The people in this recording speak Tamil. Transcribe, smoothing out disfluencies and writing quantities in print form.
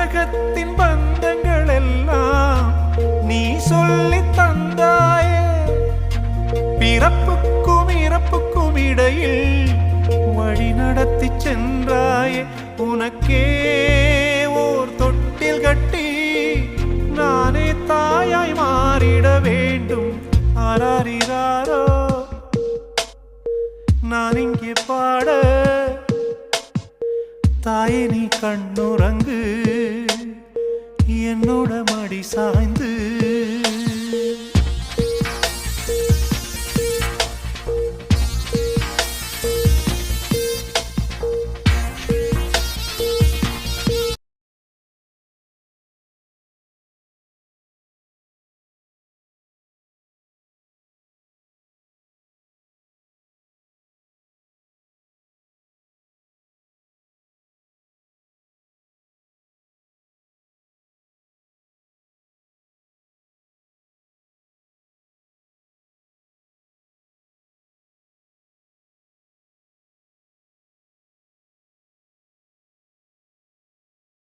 உலகத்தின் பந்தங்கள் எல்லாம் நீ சொல்லி தந்தாயே. பிறப்புக்கும் இறப்புக்கும் இடையில் வழி நடத்தி சென்றாயே. உனக்கே ஓர் தொட்டில் கட்டி நானே தாயாய் மாறிட வேண்டும். ஆராரிராரோ நான் இங்கே பாட, தாயே நீ கண்ணுறங்கு என்னோட மடி சாய்ந்து.